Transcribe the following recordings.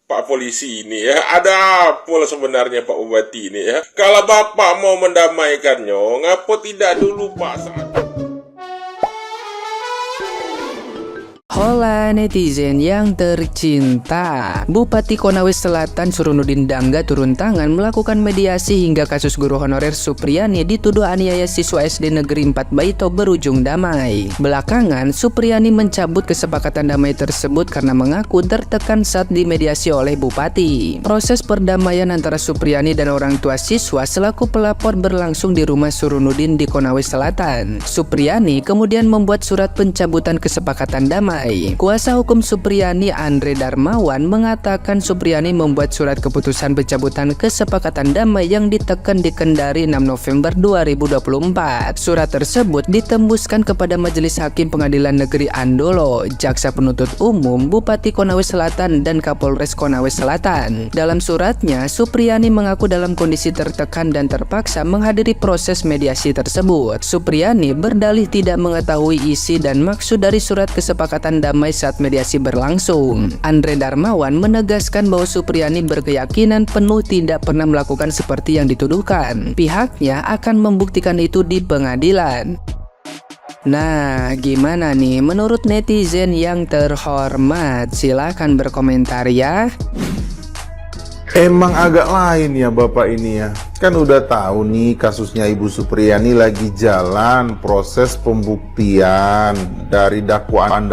Pak Polisi ini ya, ada apa sebenarnya Pak Bupati ini ya? Kalau Bapak mau mendamaikannya, ngapa tidak dulu Pak saat Hola netizen yang tercinta, Bupati Konawe Selatan Surunudin Dangga turun tangan melakukan mediasi hingga kasus guru honorer Supriyani dituduh aniaya siswa SD Negeri 4 Baito berujung damai. Belakangan, Supriyani mencabut kesepakatan damai tersebut karena mengaku tertekan saat dimediasi oleh Bupati. Proses perdamaian antara Supriyani dan orang tua siswa selaku pelapor berlangsung di rumah Surunudin di Konawe Selatan. Supriyani kemudian membuat surat pencabutan kesepakatan damai. Kuasa hukum Supriyani Andre Darmawan mengatakan Supriyani membuat surat keputusan pencabutan kesepakatan damai yang ditekan di Kendari 6 November 2024. Surat tersebut ditembuskan kepada Majelis Hakim Pengadilan Negeri Andolo, Jaksa Penuntut Umum, Bupati Konawe Selatan, dan Kapolres Konawe Selatan. Dalam suratnya, Supriyani mengaku dalam kondisi tertekan dan terpaksa menghadiri proses mediasi tersebut. Supriyani berdalih tidak mengetahui isi dan maksud dari surat kesepakatan damai saat mediasi berlangsung. Andre Darmawan menegaskan bahwa Supriyani berkeyakinan penuh tidak pernah melakukan seperti yang dituduhkan. Pihaknya akan membuktikan itu di pengadilan. Nah, gimana nih menurut netizen yang terhormat? Silahkan berkomentar ya. Emang agak lain ya Bapak ini ya. Kan udah tahu nih kasusnya Ibu Supriyani lagi jalan proses pembuktian dari dakwaan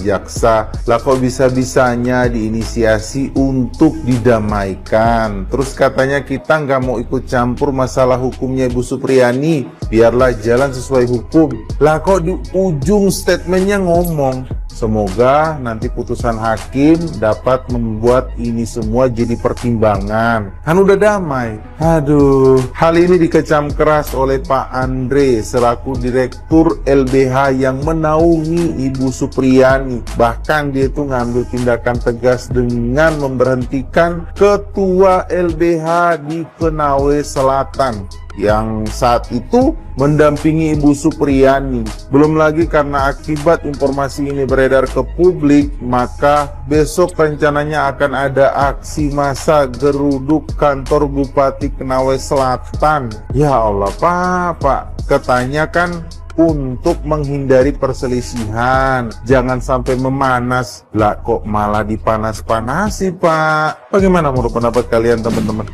jaksa. Lah kok bisa-bisanya diinisiasi untuk didamaikan. Terus katanya kita nggak mau ikut campur masalah hukumnya Ibu Supriyani. Biarlah jalan sesuai hukum. Lah kok di ujung statementnya ngomong semoga nanti putusan hakim dapat membuat ini semua jadi pertimbangan. Kan udah damai. Aduh, hal ini dikecam keras oleh Pak Andre selaku Direktur LBH yang menaungi Ibu Supriyani. Bahkan dia itu ngambil tindakan tegas dengan memberhentikan Ketua LBH di Konawe Selatan yang saat itu mendampingi Ibu Supriyani. Belum lagi karena akibat informasi ini beredar ke publik, maka besok rencananya akan ada aksi massa geruduk kantor Bupati Konawe Selatan. Ya Allah Pak, katanya kan untuk menghindari perselisihan, jangan sampai memanas. Lah kok malah dipanas-panasi Pak? Bagaimana menurut pendapat kalian teman-teman?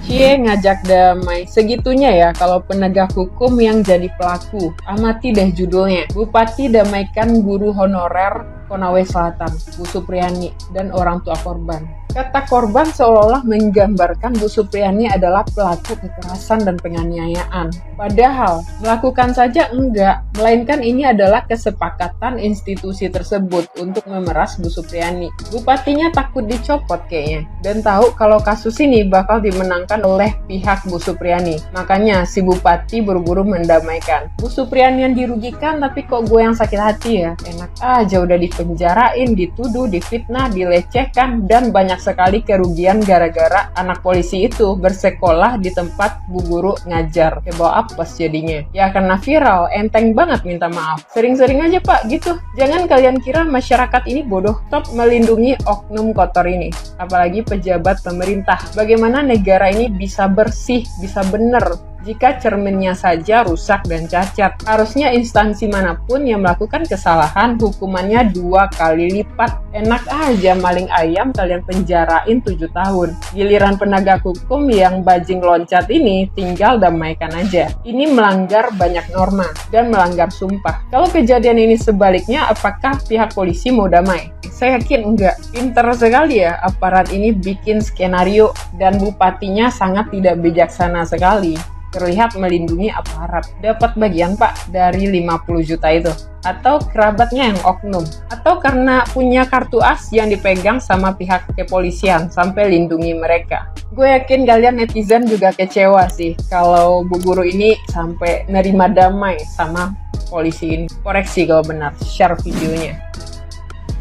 Cie ngajak damai, segitunya ya kalau penegak hukum yang jadi pelaku. Amati deh judulnya, Bupati damaikan guru honorer Konawe Selatan, Bu Supriyani, dan orang tua korban. Kata korban seolah-olah menggambarkan Bu Supriyani adalah pelaku kekerasan dan penganiayaan. Padahal, melakukan saja enggak, melainkan ini adalah kesepakatan institusi tersebut untuk memeras Bu Supriyani. Bupatinya takut dicopot kayaknya, dan tahu kalau kasus ini bakal dimenangkan oleh pihak Bu Supriyani. Makanya si Bupati buru-buru mendamaikan. Bu Supriyani yang dirugikan, tapi kok gue yang sakit hati ya? Enak aja udah dipenjarain, dituduh, difitnah, dilecehkan, dan banyak sekali kerugian gara-gara anak polisi itu bersekolah di tempat bu guru ngajar. Ya bawa apes jadinya. Ya karena viral, enteng banget minta maaf. Sering-sering aja Pak gitu. Jangan kalian kira masyarakat ini bodoh. Stop melindungi oknum kotor ini. Apalagi pejabat pemerintah. Bagaimana negara ini bisa bersih, bisa bener jika cerminnya saja rusak dan cacat? Harusnya instansi manapun yang melakukan kesalahan hukumannya 2 kali lipat. Enak aja maling ayam kalian penjarain 7 tahun. Giliran penegak hukum yang bajing loncat ini tinggal damaikan aja. Ini melanggar banyak norma dan melanggar sumpah. Kalau kejadian ini sebaliknya, apakah pihak polisi mau damai? Saya yakin enggak. Pinter sekali ya aparat ini bikin skenario, dan bupatinya sangat tidak bijaksana sekali. Terlihat melindungi aparat. Dapat bagian Pak dari 50 juta itu. Atau kerabatnya yang oknum. Atau karena punya kartu as yang dipegang sama pihak kepolisian sampai lindungi mereka. Gue yakin kalian netizen juga kecewa sih kalau bu guru ini sampai nerima damai sama polisi ini. Koreksi kalau benar, share videonya.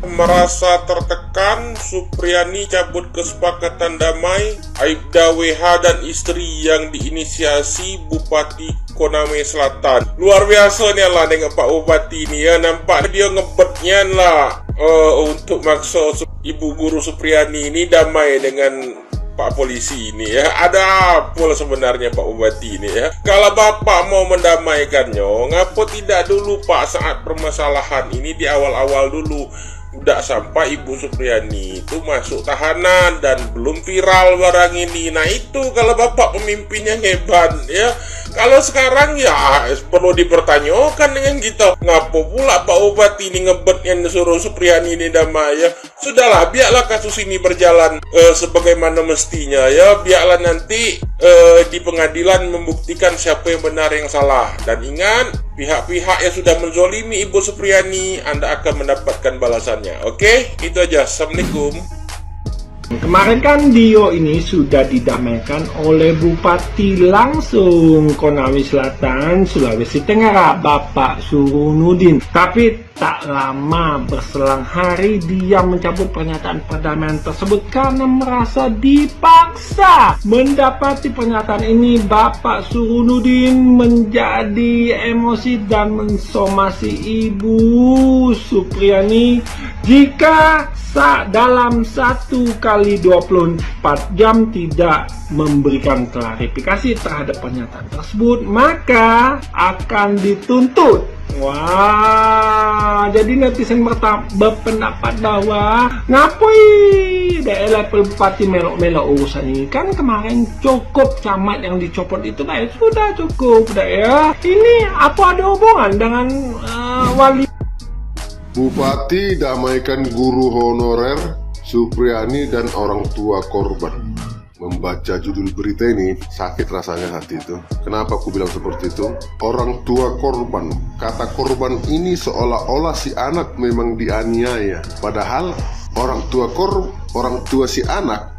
merasa tertekan, Supriyani cabut kesepakatan damai. Aibda WH dan istri yang diinisiasi Bupati Konawe Selatan. Luar biasa nih lah dengan Pak Bupati ini ya, nampak dia ngebetnya lah. untuk maksa Ibu Guru Supriyani ini damai dengan Pak Polisi ini ya. Ada apa sebenarnya Pak Bupati ini ya? Kalau Bapak mau mendamaikannya, ngapa tidak dulu Pak saat permasalahan ini di awal-awal dulu? Udah sampai Ibu Supriyani itu masuk tahanan dan belum viral barang ini. Nah itu kalau Bapak pemimpinnya hebat ya. Kalau sekarang ya perlu dipertanyakan dengan kita. Ngapa pula Pak Bupati ini ngebet yang suruh Supriyani ini damai ya? Sudahlah, biarlah kasus ini berjalan sebagaimana mestinya ya. Biarlah nanti di pengadilan membuktikan siapa yang benar yang salah. Dan ingat, pihak-pihak yang sudah menzolimi Ibu Supriyani, Anda akan mendapatkan balasannya. Oke, itu aja. Assalamualaikum. Kemarin kan Dio ini sudah didamaikan oleh Bupati langsung Konawe Selatan, Sulawesi Tenggara, Bapak Surunudin. Tapi tak lama berselang hari dia mencabut pernyataan perdamaian tersebut karena merasa dipaksa. Mendapati pernyataan ini, Bapak Surunudin menjadi emosi dan mensomasi Ibu Supriyani jika dalam 1 kali 24 jam tidak memberikan klarifikasi terhadap pernyataan tersebut, maka akan dituntut. Wah, jadi netizen berpendapat bahwa ngapoi daerah Bupati melok-melok urusan ini, kan kemarin cukup camat yang dicopot itu lah, sudah cukup dah ya. Ini apa ada hubungan dengan wali? Bupati damaikan guru honorer Supriyani dan orang tua korban. Membaca judul berita ini, sakit rasanya hati itu. Kenapa aku bilang seperti itu? Orang tua korban. Kata korban ini seolah-olah si anak memang dianiaya. Padahal orang tua si anak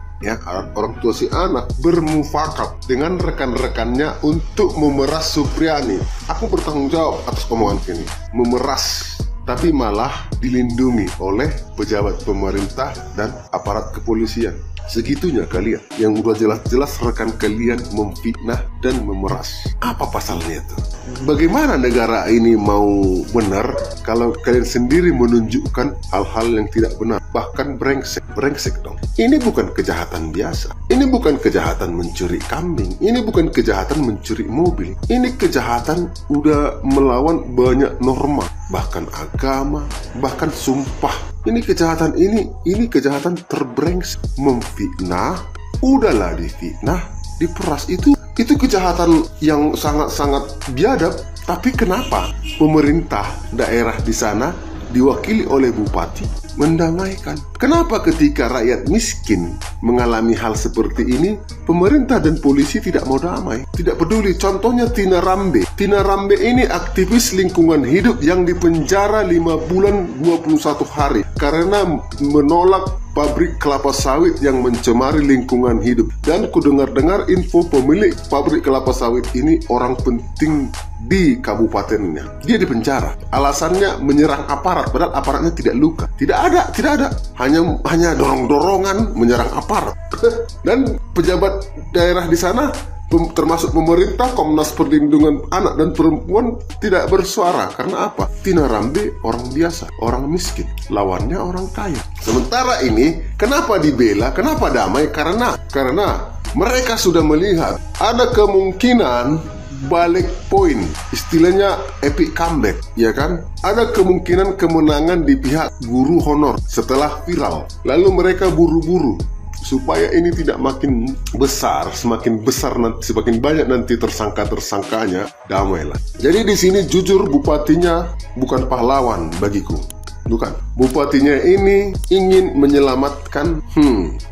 bermufakat dengan rekan-rekannya untuk memeras Supriyani. Aku bertanggung jawab atas omongan ini. Memeras, tapi malah dilindungi oleh pejabat pemerintah dan aparat kepolisian. Segitunya kalian, yang udah jelas-jelas rekan kalian memfitnah dan memeras. Apa pasalnya itu? Bagaimana negara ini mau benar kalau kalian sendiri menunjukkan hal-hal yang tidak benar? Bahkan brengsek dong. Ini bukan kejahatan biasa. Ini bukan kejahatan mencuri kambing. Ini bukan kejahatan mencuri mobil. Ini kejahatan udah melawan banyak norma, bahkan agama, bahkan sumpah. Ini kejahatan terbrengsek. Memfitnah, udahlah difitnah, diperas, itu kejahatan yang sangat-sangat biadab. Tapi kenapa pemerintah daerah di sana diwakili oleh bupati mendamaikan? Kenapa ketika rakyat miskin mengalami hal seperti ini, pemerintah dan polisi tidak mau damai, tidak peduli? Contohnya Tina Rambe. Tina Rambe ini aktivis lingkungan hidup yang dipenjara 5 bulan 21 hari karena menolak pabrik kelapa sawit yang mencemari lingkungan hidup. Dan ku dengar-dengar info pemilik pabrik kelapa sawit ini orang penting di kabupatennya. Dia dipenjara. Alasannya menyerang aparat, padahal aparatnya tidak luka. Tidak ada. Hanya dorong-dorongan menyerang aparat. Dan pejabat daerah di sana, termasuk pemerintah, Komnas Perlindungan Anak dan Perempuan, tidak bersuara. Karena apa? Tina Rambe orang biasa, orang miskin, lawannya orang kaya. Sementara ini, kenapa dibela? Kenapa damai? Karena mereka sudah melihat ada kemungkinan balik poin, istilahnya epic comeback, ya kan? Ada kemungkinan kemenangan di pihak guru honor setelah viral. Lalu mereka buru-buru supaya ini tidak makin besar, semakin besar nanti, semakin banyak nanti tersangkanya, damailah. Jadi di sini jujur bupatinya bukan pahlawan bagiku. Bukan. Bupatinya ini ingin menyelamatkan.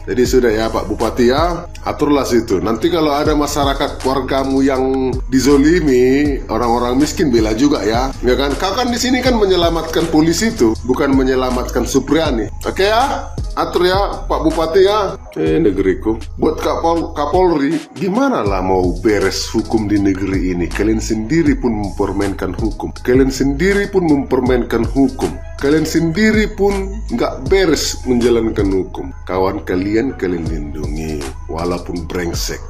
Jadi sudah ya Pak Bupati ya, aturlah situ. Nanti kalau ada masyarakat wargamu yang dizolimi, orang-orang miskin, bela juga ya. Ya kan? Kau kan di sini kan menyelamatkan polisi itu, bukan menyelamatkan Supriyani. Oke ya? Atur ya Pak Bupati ya. Negeriku. Buat Kapolri, gimana lah mau beres hukum di negeri ini? Kalian sendiri pun mempermainkan hukum. Kalian sendiri pun mempermainkan hukum. Kalian sendiri pun nggak beres menjalankan hukum. Kawan kalian lindungi, walaupun brengsek.